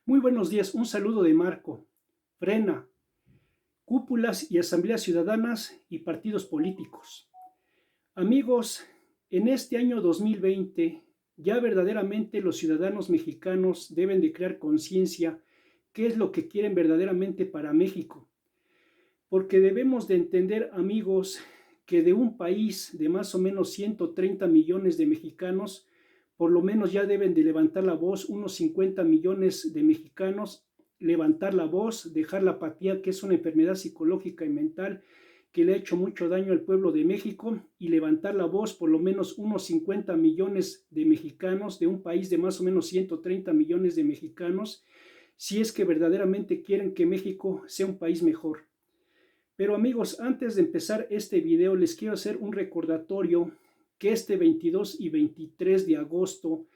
Muy buenos días, un saludo de Marco. Frena, cúpulas y asambleas ciudadanas y partidos políticos. Amigos, en este año 2020, ya verdaderamente los ciudadanos mexicanos deben de crear conciencia qué es lo que quieren verdaderamente para México. Porque debemos de entender, amigos, que de un país de más o menos 130 millones de mexicanos, por lo menos ya deben de levantar la voz unos 50 millones de mexicanos, levantar la voz, dejar la apatía, que es una enfermedad psicológica y mental que le ha hecho mucho daño al pueblo de México, y levantar la voz por lo menos unos 50 millones de mexicanos de un país de más o menos 130 millones de mexicanos, si es que verdaderamente quieren que México sea un país mejor. Pero amigos, antes de empezar este video les quiero hacer un recordatorio que este 22 y 23 de agosto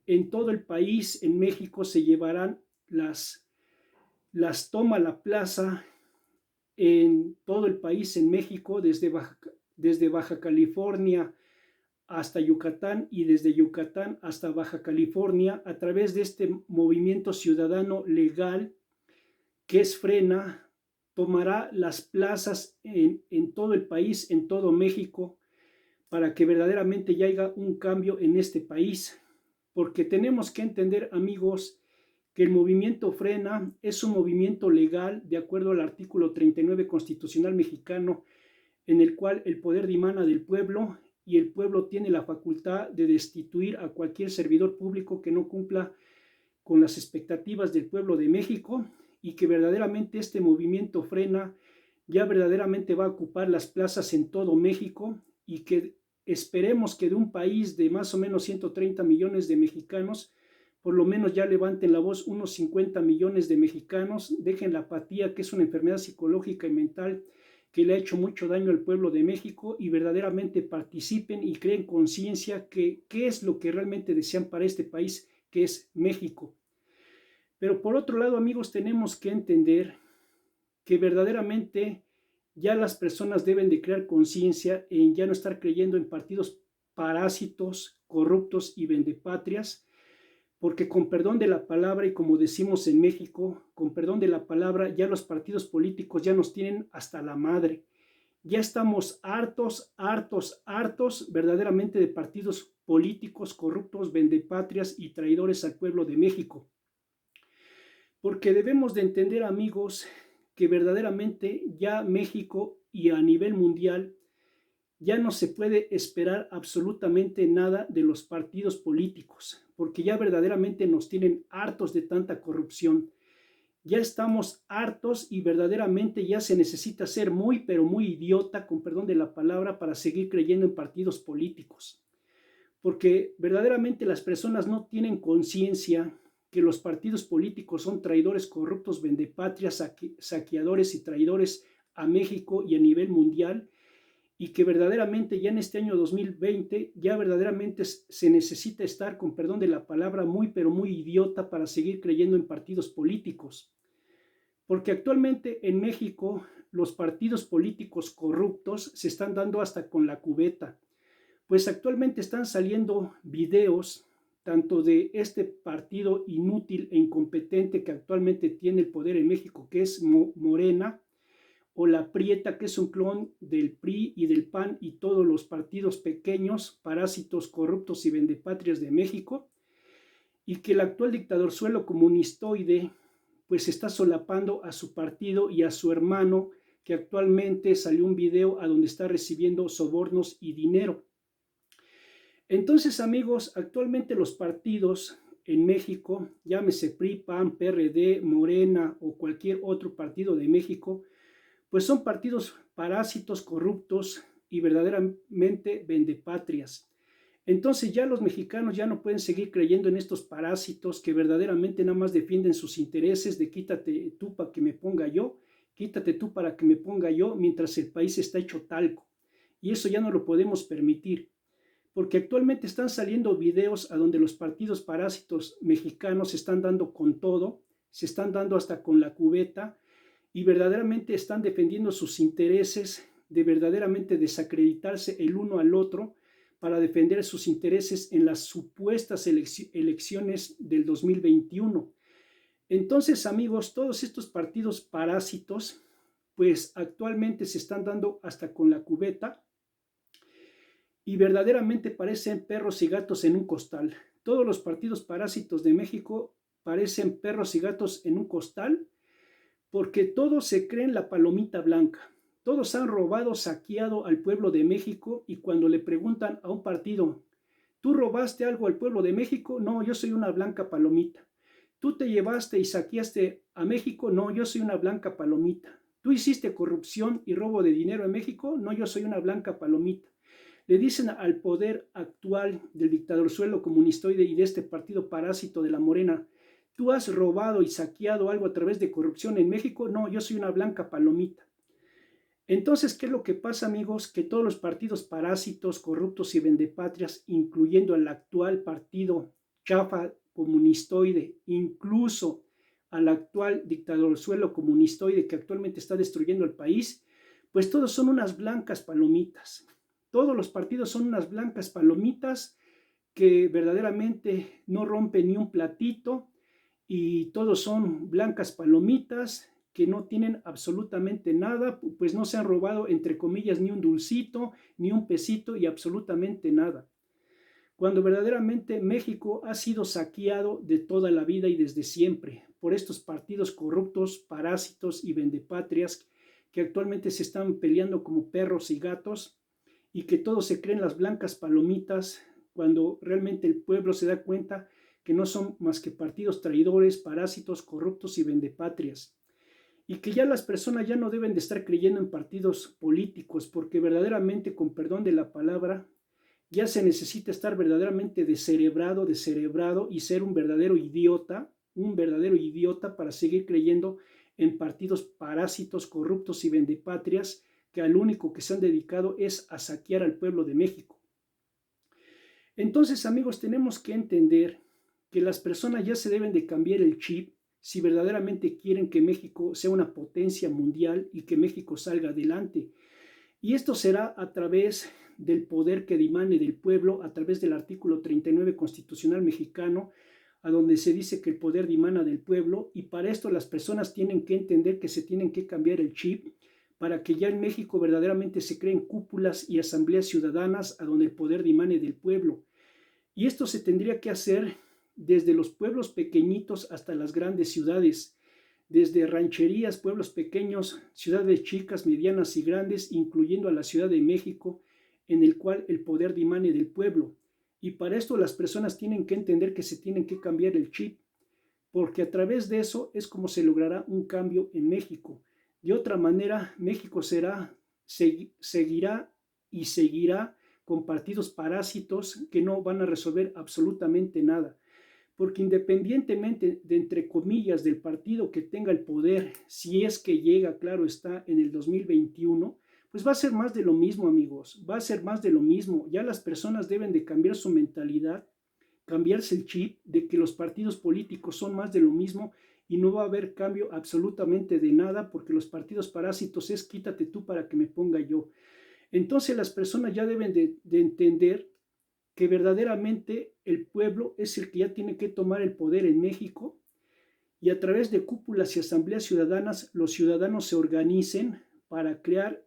en todo el país, en México, se llevarán las Toma la Plaza en todo el país, en México, desde Baja California hasta Yucatán y desde Yucatán hasta Baja California, a través de este movimiento ciudadano legal que es Frena. Tomará las plazas en todo el país, en todo México, para que verdaderamente ya haya un cambio en este país. Porque tenemos que entender, amigos, que el movimiento Frena es un movimiento legal de acuerdo al artículo 39 constitucional mexicano, en el cual el poder dimana del pueblo y el pueblo tiene la facultad de destituir a cualquier servidor público que no cumpla con las expectativas del pueblo de México, y que verdaderamente este movimiento Frena ya verdaderamente va a ocupar las plazas en todo México, y que esperemos que de un país de más o menos 130 millones de mexicanos, por lo menos ya levanten la voz unos 50 millones de mexicanos, dejen la apatía, que es una enfermedad psicológica y mental que le ha hecho mucho daño al pueblo de México, y verdaderamente participen y creen conciencia que qué es lo que realmente desean para este país, que es México. Pero por otro lado, amigos, tenemos que entender que verdaderamente ya las personas deben de crear conciencia en ya no estar creyendo en partidos parásitos, corruptos y vendepatrias, porque con perdón de la palabra, y como decimos en México, con perdón de la palabra, ya los partidos políticos ya nos tienen hasta la madre. Ya estamos hartos, hartos, hartos verdaderamente de partidos políticos corruptos, vendepatrias y traidores al pueblo de México. Porque debemos de entender, amigos, que verdaderamente ya México y a nivel mundial ya no se puede esperar absolutamente nada de los partidos políticos, porque ya verdaderamente nos tienen hartos de tanta corrupción. Ya estamos hartos y verdaderamente ya se necesita ser muy, pero muy idiota, con perdón de la palabra, para seguir creyendo en partidos políticos. Porque verdaderamente las personas no tienen conciencia que los partidos políticos son traidores, corruptos, vendepatrias, saqueadores y traidores a México y a nivel mundial, y que verdaderamente ya en este año 2020 ya verdaderamente se necesita estar, con perdón de la palabra, muy pero muy idiota para seguir creyendo en partidos políticos. Porque actualmente en México los partidos políticos corruptos se están dando hasta con la cubeta. Pues actualmente están saliendo videos tanto de este partido inútil e incompetente que actualmente tiene el poder en México, que es Morena, o la Prieta, que es un clon del PRI y del PAN y todos los partidos pequeños, parásitos, corruptos y vendepatrias de México, y que el actual dictadorzuelo comunistoide pues está solapando a su partido y a su hermano, que actualmente salió un video a donde está recibiendo sobornos y dinero. Entonces, amigos, actualmente los partidos en México, llámese PRI, PAN, PRD, Morena o cualquier otro partido de México, pues son partidos parásitos, corruptos y verdaderamente vendepatrias. Entonces ya los mexicanos ya no pueden seguir creyendo en estos parásitos que verdaderamente nada más defienden sus intereses de quítate tú para que me ponga yo, quítate tú para que me ponga yo, mientras el país está hecho talco. Y eso ya no lo podemos permitir, porque actualmente están saliendo videos a donde los partidos parásitos mexicanos se están dando con todo, se están dando hasta con la cubeta, y verdaderamente están defendiendo sus intereses de verdaderamente desacreditarse el uno al otro para defender sus intereses en las supuestas elecciones del 2021. Entonces, amigos, todos estos partidos parásitos, pues actualmente se están dando hasta con la cubeta y verdaderamente parecen perros y gatos en un costal. Todos los partidos parásitos de México parecen perros y gatos en un costal porque todos se creen la palomita blanca. Todos han robado, saqueado al pueblo de México y cuando le preguntan a un partido, ¿tú robaste algo al pueblo de México? No, yo soy una blanca palomita. ¿Tú te llevaste y saqueaste a México? No, yo soy una blanca palomita. ¿Tú hiciste corrupción y robo de dinero en México? No, yo soy una blanca palomita. Le dicen al poder actual del dictadorzuelo comunistoide y de este partido parásito de la Morena, ¿tú has robado y saqueado algo a través de corrupción en México? No, yo soy una blanca palomita. Entonces, ¿qué es lo que pasa, amigos? Que todos los partidos parásitos, corruptos y vendepatrias, incluyendo al actual partido chafa comunistoide, incluso al actual dictadorzuelo comunistoide que actualmente está destruyendo el país, pues todos son unas blancas palomitas. Todos los partidos son unas blancas palomitas que verdaderamente no rompen ni un platito y todos son blancas palomitas que no tienen absolutamente nada, pues no se han robado, entre comillas, ni un dulcito, ni un pesito y absolutamente nada. Cuando verdaderamente México ha sido saqueado de toda la vida y desde siempre por estos partidos corruptos, parásitos y vendepatrias que actualmente se están peleando como perros y gatos y que todos se creen las blancas palomitas cuando realmente el pueblo se da cuenta que no son más que partidos traidores, parásitos, corruptos y vendepatrias. Y que ya las personas ya no deben de estar creyendo en partidos políticos porque verdaderamente, con perdón de la palabra, ya se necesita estar verdaderamente descerebrado y ser un verdadero idiota para seguir creyendo en partidos parásitos, corruptos y vendepatrias que al único que se han dedicado es a saquear al pueblo de México. Entonces, amigos, tenemos que entender que las personas ya se deben de cambiar el chip si verdaderamente quieren que México sea una potencia mundial y que México salga adelante. Y esto será a través del poder que dimane del pueblo, a través del artículo 39 constitucional mexicano, a donde se dice que el poder dimana del pueblo, y para esto las personas tienen que entender que se tienen que cambiar el chip para que ya en México verdaderamente se creen cúpulas y asambleas ciudadanas a donde el poder dimane del pueblo. Y esto se tendría que hacer desde los pueblos pequeñitos hasta las grandes ciudades, desde rancherías, pueblos pequeños, ciudades chicas, medianas y grandes, incluyendo a la Ciudad de México, en el cual el poder dimane del pueblo. Y para esto las personas tienen que entender que se tienen que cambiar el chip, porque a través de eso es como se logrará un cambio en México. De otra manera, México seguirá con partidos parásitos que no van a resolver absolutamente nada. Porque independientemente de, entre comillas, del partido que tenga el poder, si es que llega, claro está, en el 2021, pues va a ser más de lo mismo, amigos, va a ser más de lo mismo. Ya las personas deben de cambiar su mentalidad, cambiarse el chip de que los partidos políticos son más de lo mismo y no va a haber cambio absolutamente de nada porque los partidos parásitos es quítate tú para que me ponga yo. Entonces las personas ya deben de entender que verdaderamente el pueblo es el que ya tiene que tomar el poder en México y a través de cúpulas y asambleas ciudadanas los ciudadanos se organicen para crear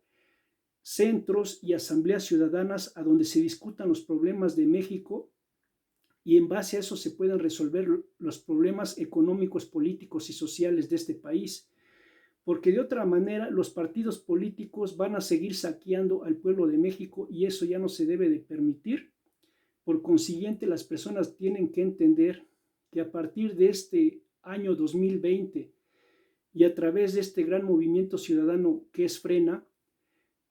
centros y asambleas ciudadanas a donde se discutan los problemas de México y en base a eso se pueden resolver los problemas económicos, políticos y sociales de este país. Porque de otra manera los partidos políticos van a seguir saqueando al pueblo de México y eso ya no se debe de permitir. Por consiguiente, las personas tienen que entender que a partir de este año 2020 y a través de este gran movimiento ciudadano que es Frena,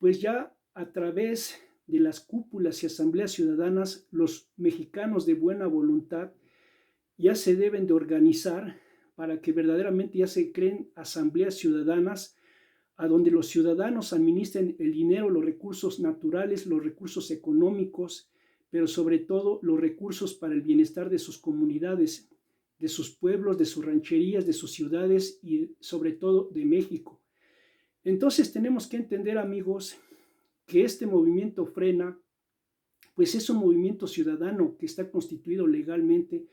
pues ya a través de las cúpulas y asambleas ciudadanas, los mexicanos de buena voluntad ya se deben de organizar para que verdaderamente ya se creen asambleas ciudadanas a donde los ciudadanos administren el dinero, los recursos naturales, los recursos económicos, pero sobre todo los recursos para el bienestar de sus comunidades, de sus pueblos, de sus rancherías, de sus ciudades y sobre todo de México. Entonces tenemos que entender, amigos, que este movimiento Frena, pues es un movimiento ciudadano que está constituido legalmente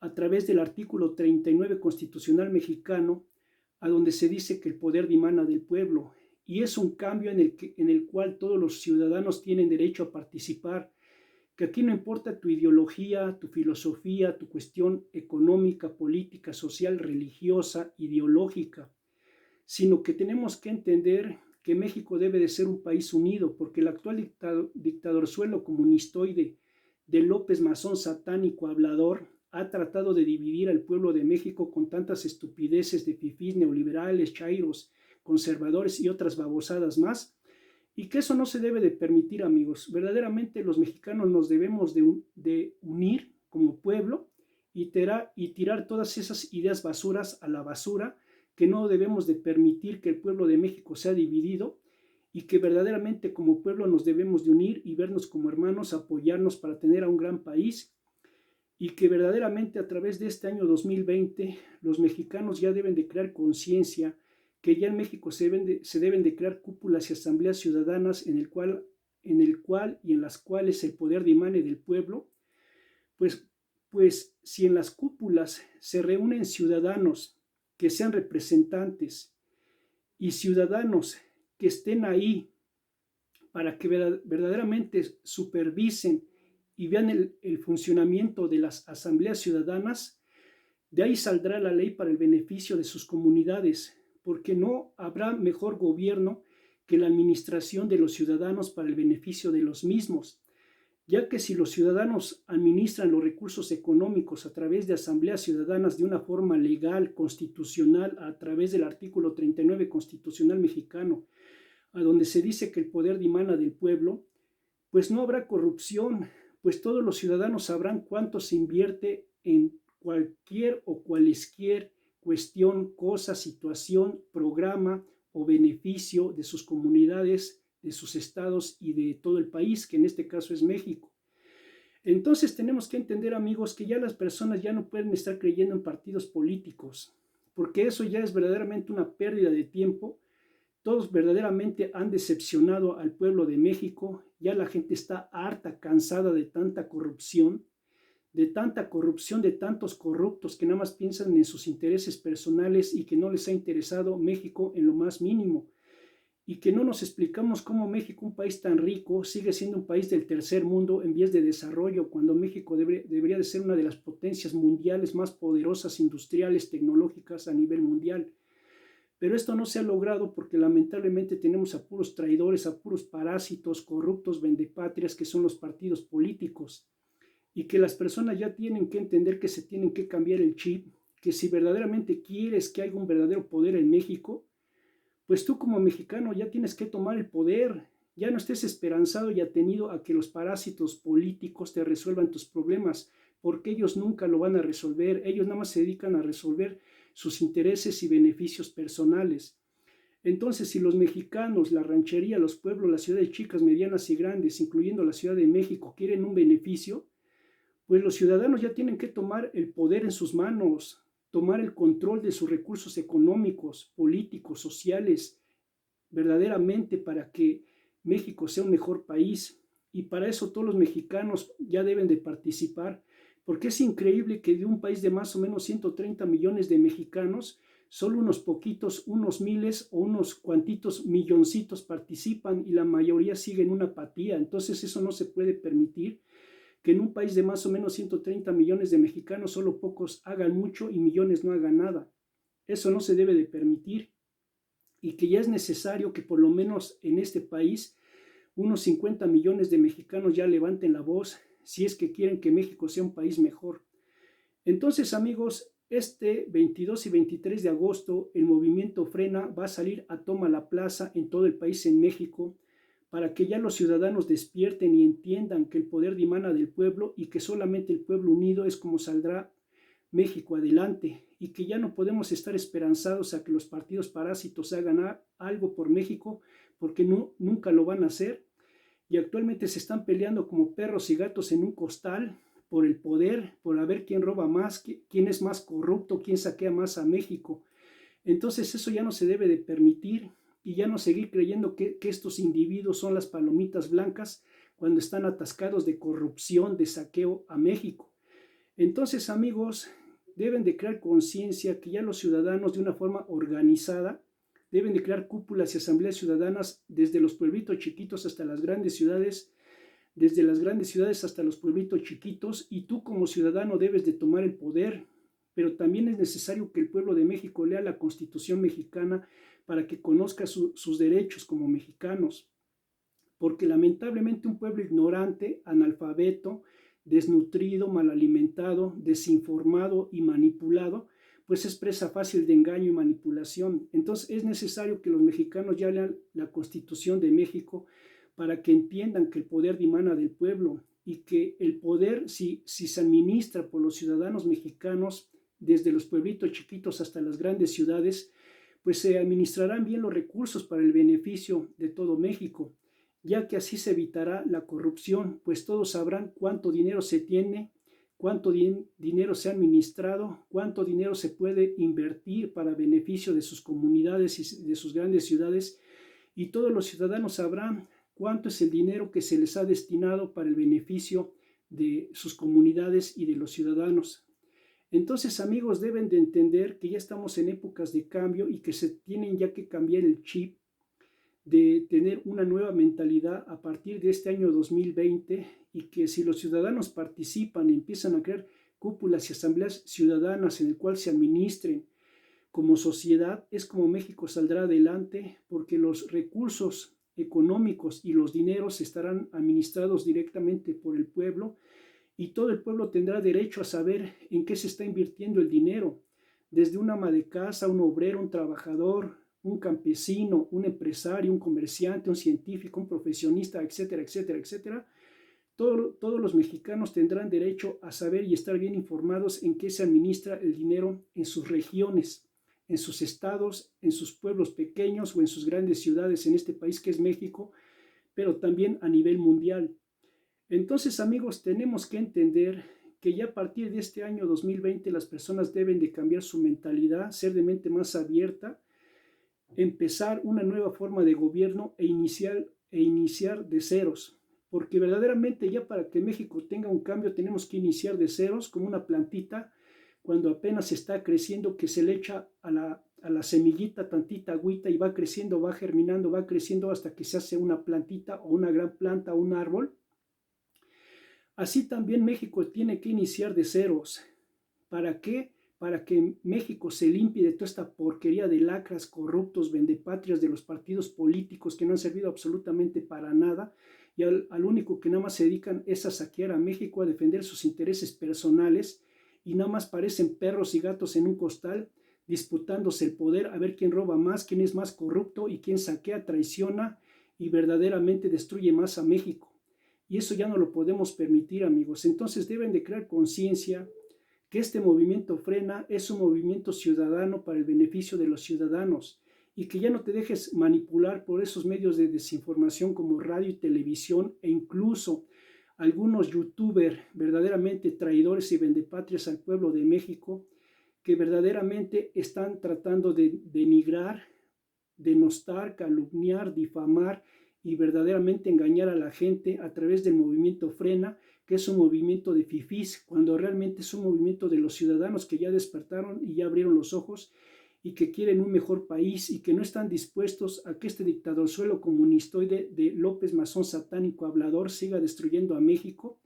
a través del artículo 39 constitucional mexicano, a donde se dice que el poder dimana del pueblo, y es un cambio en el cual todos los ciudadanos tienen derecho a participar, que aquí no importa tu ideología, tu filosofía, tu cuestión económica, política, social, religiosa, ideológica, sino que tenemos que entender que México debe de ser un país unido, porque el actual dictadorzuelo comunistoide de López Mazón satánico hablador ha tratado de dividir al pueblo de México con tantas estupideces de fifís, neoliberales, chairos, conservadores y otras babosadas más, y que eso no se debe de permitir, amigos. Verdaderamente los mexicanos nos debemos de unir como pueblo y tirar todas esas ideas basuras a la basura, que no debemos de permitir que el pueblo de México sea dividido, y que verdaderamente como pueblo nos debemos de unir y vernos como hermanos, apoyarnos para tener a un gran país, y que verdaderamente a través de este año 2020 los mexicanos ya deben de crear conciencia, que ya en México se deben de crear cúpulas y asambleas ciudadanas en el cual y en las cuales el poder dimane del pueblo, pues si en las cúpulas se reúnen ciudadanos que sean representantes y ciudadanos que estén ahí para que verdaderamente supervisen y vean el funcionamiento de las asambleas ciudadanas, de ahí saldrá la ley para el beneficio de sus comunidades, porque no habrá mejor gobierno que la administración de los ciudadanos para el beneficio de los mismos, ya que si los ciudadanos administran los recursos económicos a través de asambleas ciudadanas de una forma legal, constitucional, a través del artículo 39 constitucional mexicano, a donde se dice que el poder dimana del pueblo, pues no habrá corrupción, pues todos los ciudadanos sabrán cuánto se invierte en cualquier o cualesquier cuestión, cosa, situación, programa o beneficio de sus comunidades, de sus estados y de todo el país, que en este caso es México. Entonces tenemos que entender, amigos, que ya las personas ya no pueden estar creyendo en partidos políticos, porque eso ya es verdaderamente una pérdida de tiempo. Todos verdaderamente han decepcionado al pueblo de México, ya la gente está harta, cansada de tanta corrupción, de tantos corruptos que nada más piensan en sus intereses personales y que no les ha interesado México en lo más mínimo. Y que no nos explicamos cómo México, un país tan rico, sigue siendo un país del tercer mundo en vías de desarrollo, cuando México debería de ser una de las potencias mundiales más poderosas, industriales, tecnológicas a nivel mundial. Pero esto no se ha logrado porque lamentablemente tenemos a puros traidores, a puros parásitos, corruptos, vendepatrias, que son los partidos políticos. Y que las personas ya tienen que entender que se tienen que cambiar el chip, que si verdaderamente quieres que haya un verdadero poder en México, pues tú como mexicano ya tienes que tomar el poder. Ya no estés esperanzado y atenido a que los parásitos políticos te resuelvan tus problemas, porque ellos nunca lo van a resolver. Ellos nada más se dedican a resolver sus intereses y beneficios personales. Entonces, si los mexicanos, la ranchería, los pueblos, las ciudades chicas, medianas y grandes, incluyendo la Ciudad de México, quieren un beneficio, pues los ciudadanos ya tienen que tomar el poder en sus manos, tomar el control de sus recursos económicos, políticos, sociales, verdaderamente para que México sea un mejor país. Y para eso todos los mexicanos ya deben de participar, porque es increíble que de un país de más o menos 130 millones de mexicanos, solo unos poquitos, unos miles o unos cuantitos milloncitos participan y la mayoría sigue en una apatía. Entonces eso no se puede permitir, que en un país de más o menos 130 millones de mexicanos solo pocos hagan mucho y millones no hagan nada. Eso no se debe de permitir, y que ya es necesario que por lo menos en este país unos 50 millones de mexicanos ya levanten la voz si es que quieren que México sea un país mejor. Entonces, amigos, este 22 y 23 de agosto el movimiento Frena va a salir a Toma la Plaza en todo el país, en México, para que ya los ciudadanos despierten y entiendan que el poder dimana del pueblo y que solamente el pueblo unido es como saldrá México adelante, y que ya no podemos estar esperanzados a que los partidos parásitos hagan algo por México, porque nunca lo van a hacer, y actualmente se están peleando como perros y gatos en un costal por el poder, por a ver quién roba más, quién es más corrupto, quién saquea más a México. Entonces eso ya no se debe de permitir, y ya no seguir creyendo que estos individuos son las palomitas blancas cuando están atascados de corrupción, de saqueo a México. Entonces, amigos, deben de crear conciencia que ya los ciudadanos de una forma organizada deben de crear cúpulas y asambleas ciudadanas desde los pueblitos chiquitos hasta las grandes ciudades, desde las grandes ciudades hasta los pueblitos chiquitos, y tú como ciudadano debes de tomar el poder, pero también es necesario que el pueblo de México lea la Constitución mexicana para que conozca sus derechos como mexicanos, porque lamentablemente un pueblo ignorante, analfabeto, desnutrido, mal alimentado, desinformado y manipulado, pues es presa fácil de engaño y manipulación. Entonces es necesario que los mexicanos ya lean la Constitución de México para que entiendan que el poder dimana del pueblo y que el poder, si se administra por los ciudadanos mexicanos, desde los pueblitos chiquitos hasta las grandes ciudades, pues se administrarán bien los recursos para el beneficio de todo México, ya que así se evitará la corrupción, pues todos sabrán cuánto dinero se tiene, cuánto dinero se ha administrado, cuánto dinero se puede invertir para beneficio de sus comunidades y de sus grandes ciudades, y todos los ciudadanos sabrán cuánto es el dinero que se les ha destinado para el beneficio de sus comunidades y de los ciudadanos. Entonces, amigos, deben de entender que ya estamos en épocas de cambio y que se tienen ya que cambiar el chip de tener una nueva mentalidad a partir de este año 2020, y que si los ciudadanos participan y empiezan a crear cúpulas y asambleas ciudadanas en el cual se administren como sociedad, es como México saldrá adelante, porque los recursos económicos y los dineros estarán administrados directamente por el pueblo, y todo el pueblo tendrá derecho a saber en qué se está invirtiendo el dinero, desde un ama de casa, un obrero, un trabajador, un campesino, un empresario, un comerciante, un científico, un profesionista, etcétera, etcétera, etcétera. Todos los mexicanos tendrán derecho a saber y estar bien informados en qué se administra el dinero en sus regiones, en sus estados, en sus pueblos pequeños o en sus grandes ciudades en este país que es México, pero también a nivel mundial. Entonces, amigos, tenemos que entender que ya a partir de este año 2020 las personas deben de cambiar su mentalidad, ser de mente más abierta, empezar una nueva forma de gobierno e iniciar de ceros. Porque verdaderamente ya para que México tenga un cambio tenemos que iniciar de ceros, como una plantita cuando apenas está creciendo, que se le echa a la semillita tantita agüita y va creciendo, va germinando, va creciendo hasta que se hace una plantita o una gran planta o un árbol. Así también México tiene que iniciar de ceros. ¿Para qué? Para que México se limpie de toda esta porquería de lacras, corruptos, vendepatrias de los partidos políticos que no han servido absolutamente para nada, y al único que nada más se dedican es a saquear a México, a defender sus intereses personales, y nada más parecen perros y gatos en un costal disputándose el poder, a ver quién roba más, quién es más corrupto y quién saquea, traiciona y verdaderamente destruye más a México. Y eso ya no lo podemos permitir, amigos. Entonces deben de crear conciencia que este movimiento Frena es un movimiento ciudadano para el beneficio de los ciudadanos, y que ya no te dejes manipular por esos medios de desinformación como radio y televisión, e incluso algunos youtubers verdaderamente traidores y vendepatrias al pueblo de México, que verdaderamente están tratando de denigrar, denostar, calumniar, difamar y verdaderamente engañar a la gente a través del movimiento Frena, que es un movimiento de fifís, cuando realmente es un movimiento de los ciudadanos que ya despertaron y ya abrieron los ojos y que quieren un mejor país, y que no están dispuestos a que este dictadorzuelo comunistoide de López Masón satánico hablador siga destruyendo a México,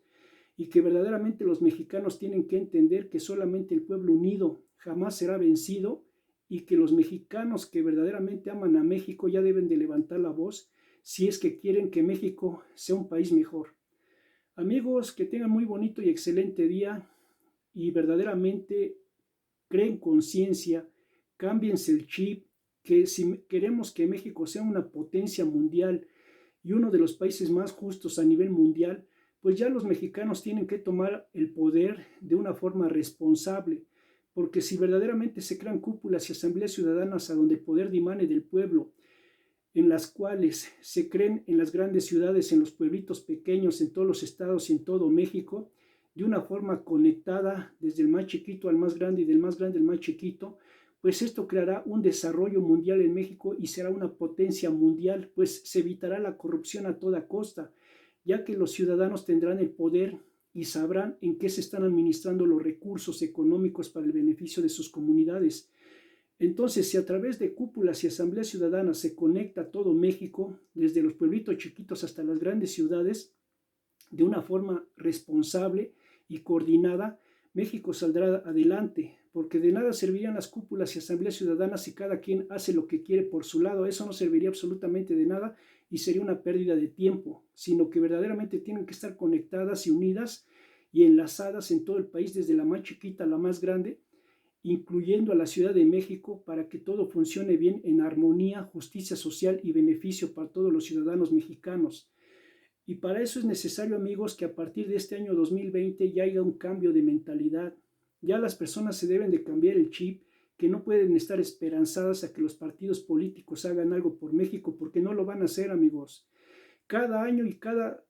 y que verdaderamente los mexicanos tienen que entender que solamente el pueblo unido jamás será vencido, y que los mexicanos que verdaderamente aman a México ya deben de levantar la voz si es que quieren que México sea un país mejor. Amigos, que tengan muy bonito y excelente día, y verdaderamente creen conciencia, cámbiense el chip, que si queremos que México sea una potencia mundial y uno de los países más justos a nivel mundial, pues ya los mexicanos tienen que tomar el poder de una forma responsable, porque si verdaderamente se crean cúpulas y asambleas ciudadanas a donde el poder dimane del pueblo, en las cuales se creen en las grandes ciudades, en los pueblitos pequeños, en todos los estados y en todo México, de una forma conectada desde el más chiquito al más grande y del más grande al más chiquito, pues esto creará un desarrollo mundial en México y será una potencia mundial, pues se evitará la corrupción a toda costa, ya que los ciudadanos tendrán el poder y sabrán en qué se están administrando los recursos económicos para el beneficio de sus comunidades. Entonces, si a través de cúpulas y asambleas ciudadanas se conecta todo México, desde los pueblitos chiquitos hasta las grandes ciudades, de una forma responsable y coordinada, México saldrá adelante, porque de nada servirían las cúpulas y asambleas ciudadanas si cada quien hace lo que quiere por su lado. Eso no serviría absolutamente de nada y sería una pérdida de tiempo, sino que verdaderamente tienen que estar conectadas y unidas y enlazadas en todo el país, desde la más chiquita a la más grande, incluyendo a la Ciudad de México, para que todo funcione bien en armonía, justicia social y beneficio para todos los ciudadanos mexicanos. Y para eso es necesario, amigos, que a partir de este año 2020 ya haya un cambio de mentalidad. Ya las personas se deben de cambiar el chip, que no pueden estar esperanzadas a que los partidos políticos hagan algo por México, porque no lo van a hacer, amigos. Cada año y cada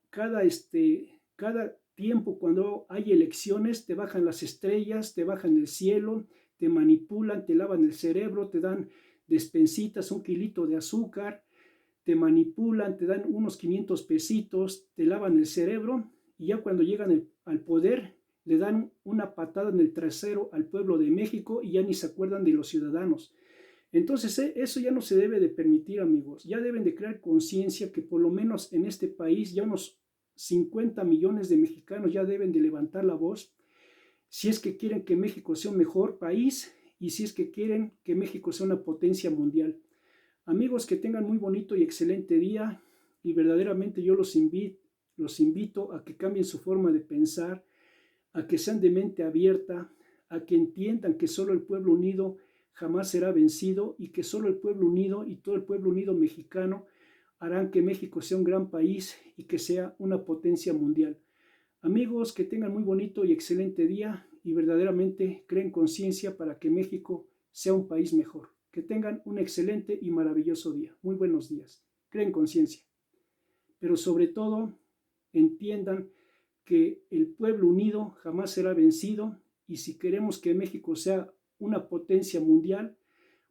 tiempo, cuando hay elecciones, te bajan las estrellas, te bajan el cielo, te manipulan, te lavan el cerebro, te dan despensitas, un kilito de azúcar, te manipulan, te dan unos 500 pesitos, te lavan el cerebro y ya cuando llegan al poder le dan una patada en el trasero al pueblo de México y ya ni se acuerdan de los ciudadanos. Entonces eso ya no se debe de permitir, amigos. Ya deben de crear conciencia que por lo menos en este país ya unos 50 millones de mexicanos ya deben de levantar la voz si es que quieren que México sea un mejor país y si es que quieren que México sea una potencia mundial. Amigos, que tengan muy bonito y excelente día y verdaderamente yo los invito a que cambien su forma de pensar, a que sean de mente abierta, a que entiendan que solo el pueblo unido jamás será vencido y que solo el pueblo unido y todo el pueblo unido mexicano harán que México sea un gran país y que sea una potencia mundial. Amigos, que tengan muy bonito y excelente día y verdaderamente creen conciencia para que México sea un país mejor. Que tengan un excelente y maravilloso día. Muy buenos días. Creen conciencia. Pero sobre todo, entiendan que el pueblo unido jamás será vencido y si queremos que México sea una potencia mundial,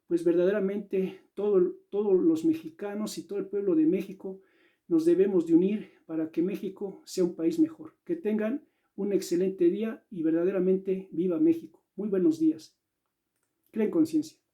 pues verdaderamente todos los mexicanos y todo el pueblo de México nos debemos de unir para que México sea un país mejor. Que tengan un excelente día y verdaderamente viva México. Muy buenos días. Creen conciencia.